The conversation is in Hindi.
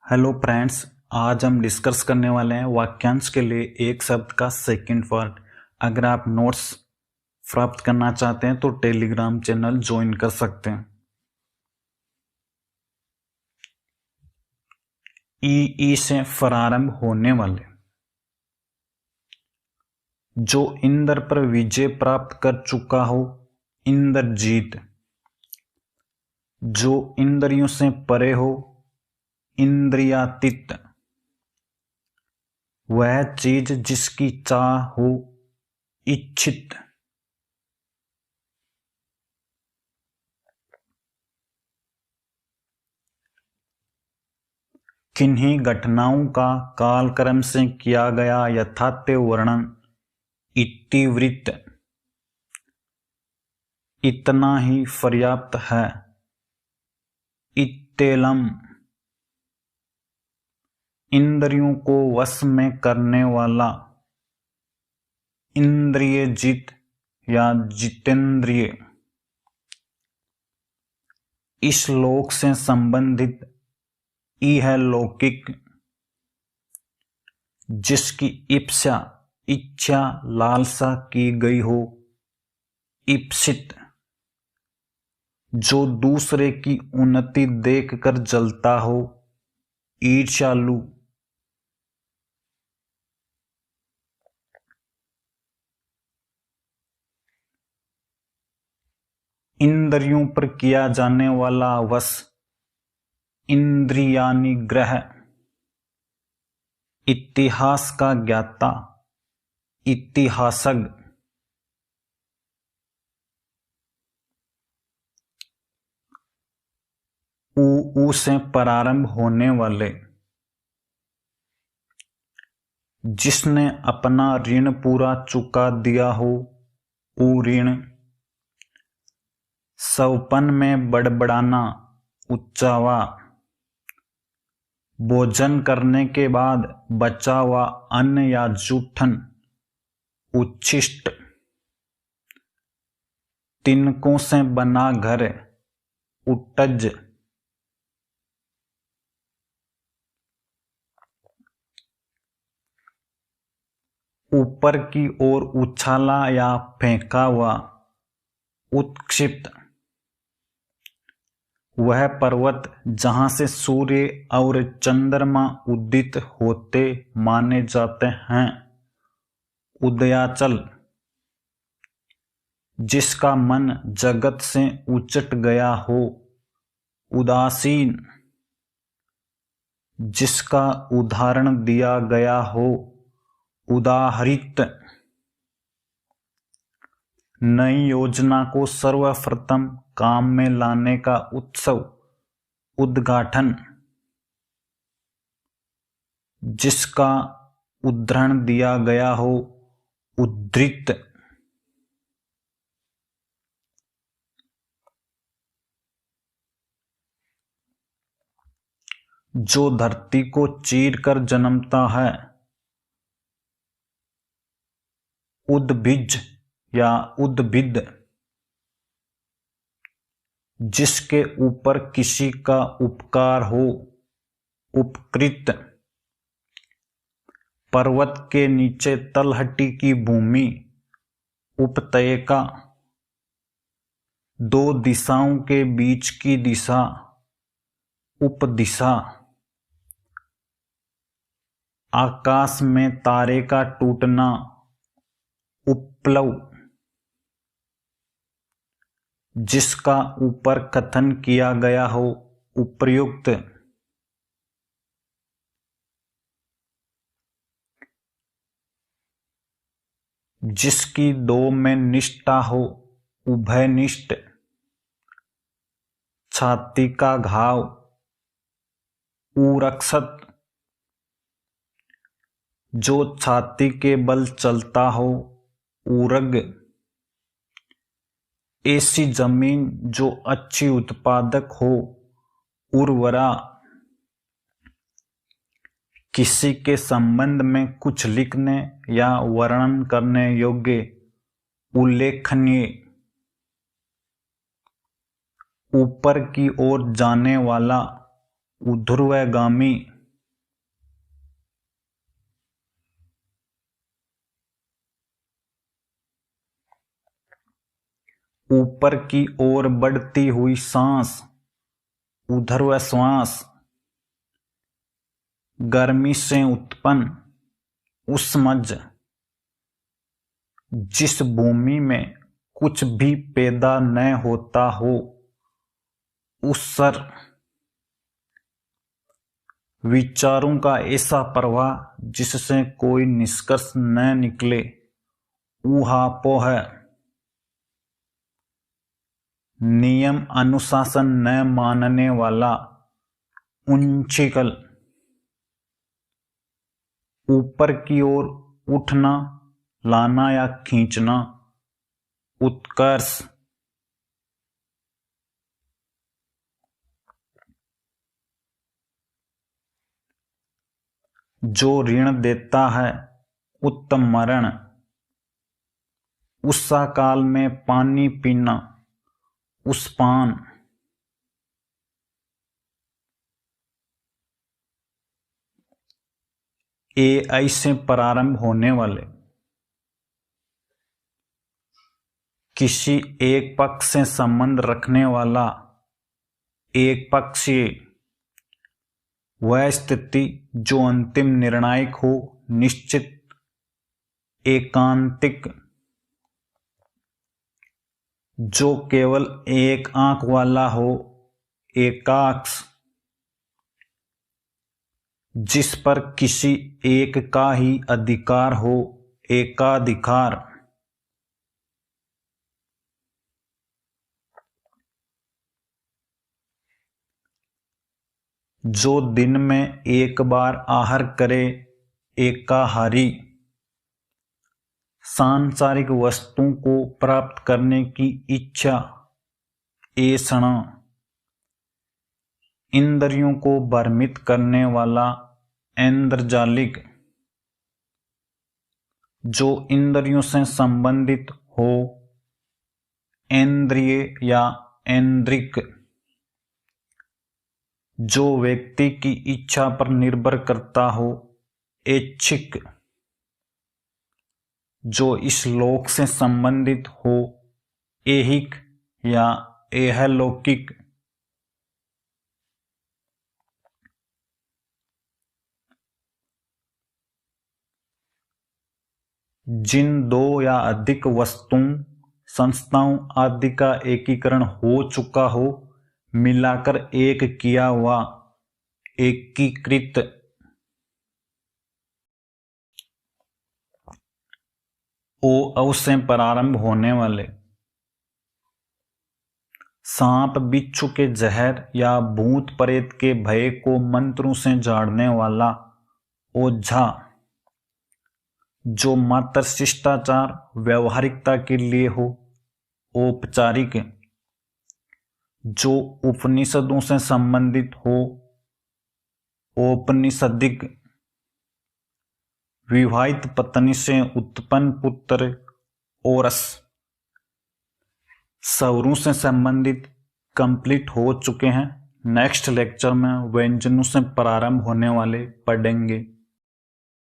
हेलो फ्रेंड्स, आज हम डिस्कस करने वाले हैं वाक्यांश के लिए एक शब्द का सेकंड पार्ट। अगर आप नोट्स प्राप्त करना चाहते हैं तो टेलीग्राम चैनल ज्वाइन कर सकते हैं। ई से प्रारंभ होने वाले। जो इंद्र पर विजय प्राप्त कर चुका हो, इंद्रजीत। जो इंद्रियों से परे हो, इंद्रियातीत। वह चीज जिसकी चाह हो, इच्छित। किन्हीं घटनाओं का कालक्रम से किया गया यथार्थ वर्णन, इतिवृत्त। इतना ही पर्याप्त है, इत्तेलम। इंद्रियों को वश में करने वाला, इंद्रियजित या जितेंद्रिय। इस लोक से संबंधित ई है लौकिक। जिसकी इप्सा, इच्छा, लालसा की गई हो, इप्सित। जो दूसरे की उन्नति देखकर जलता हो, ईर्ष्यालु। इंद्रियों पर किया जाने वाला वश, इंद्रियानिग्रह। इतिहास का ज्ञाता, इतिहासज्ञ। ऊ से प्रारंभ होने वाले। जिसने अपना ऋण पूरा चुका दिया हो, ऊ ऋण। सवपन में बड़बड़ाना, उच्चावा। भोजन करने के बाद बचा हुआ अन्न या जूठन, उच्छिष्ट। तिनकों से बना घर, उट्टज। ऊपर की ओर उछाला या फेंका हुआ, उत्क्षिप्त। वह पर्वत जहां से सूर्य और चंद्रमा उदित होते माने जाते हैं, उदयाचल। जिसका मन जगत से उचट गया हो, उदासीन। जिसका उदाहरण दिया गया हो, उदाहरित। नई योजना को सर्वप्रथम काम में लाने का उत्सव, उद्घाटन। जिसका उद्धरण दिया गया हो, उद्धृत। जो धरती को चीर कर जन्मता है, उद्भिज या उद्भिद। जिसके ऊपर किसी का उपकार हो, उपकृत। पर्वत के नीचे तलहटी की भूमि, उपत्यका। दो दिशाओं के बीच की दिशा, उपदिशा। आकाश में तारे का टूटना, उपप्लव। जिसका ऊपर कथन किया गया हो, उपर्युक्त। जिसकी दो में निष्ठा हो, उभयनिष्ठ। छाती का घाव, उरक्षत। जो छाती के बल चलता हो, उरग। ऐसी जमीन जो अच्छी उत्पादक हो, उर्वरा। किसी के संबंध में कुछ लिखने या वर्णन करने योग्य, उल्लेखनीय। ऊपर की ओर जाने वाला, ऊर्ध्वगामी, ऊपर की ओर बढ़ती हुई सांस, ऊर्ध्व श्वास, गर्मी से उत्पन्न उष्मज, जिस भूमि में कुछ भी पैदा न होता हो, उत्सर, विचारों का ऐसा प्रवाह जिससे कोई निष्कर्ष न निकले, ऊहापोह, नियम अनुशासन न मानने वाला, उच्छृंखल, ऊपर की ओर उठना, लाना या खींचना, उत्कर्ष, जो ऋण देता है, उत्तमरण, उषा काल में पानी पीना, उष्पान, ए से प्रारंभ होने वाले, किसी एक पक्ष से संबंध रखने वाला, एक पक्षीय, वह स्थिति जो अंतिम निर्णायक हो, निश्चित, एकांतिक, जो केवल एक आंख वाला हो, एकाक्ष, जिस पर किसी एक का ही अधिकार हो, एकाधिकार, जो दिन में एक बार आहार करे, एकाहारी, सांसारिक वस्तुओं को प्राप्त करने की इच्छा, ऐषणा, इंद्रियों को भ्रमित करने वाला, ऐन्द्रजालिक, जो इंद्रियों से संबंधित हो, इंद्रिय या ऐन्द्रिक, जो व्यक्ति की इच्छा पर निर्भर करता हो, ऐच्छिक, जो इस लोक से संबंधित हो, ऐहिक या ऐहलौकिक, जिन दो या अधिक वस्तुओं, संस्थाओं आदि का एकीकरण हो चुका हो, मिलाकर एक किया हुआ, एकीकृत, ओ से प्रारंभ होने वाले, सांप बिच्छू के जहर या भूत प्रेत के भय को मंत्रों से झाड़ने वाला, ओझा, जो मात्र शिष्टाचार व्यवहारिकता के लिए हो, औपचारिक, जो उपनिषदों से संबंधित हो, औपनिषदिक, विवाहित पत्नी से उत्पन्न पुत्र, औरस, सौरों से संबंधित कंप्लीट हो चुके हैं। नेक्स्ट लेक्चर में व्यंजनों से प्रारंभ होने वाले पढ़ेंगे।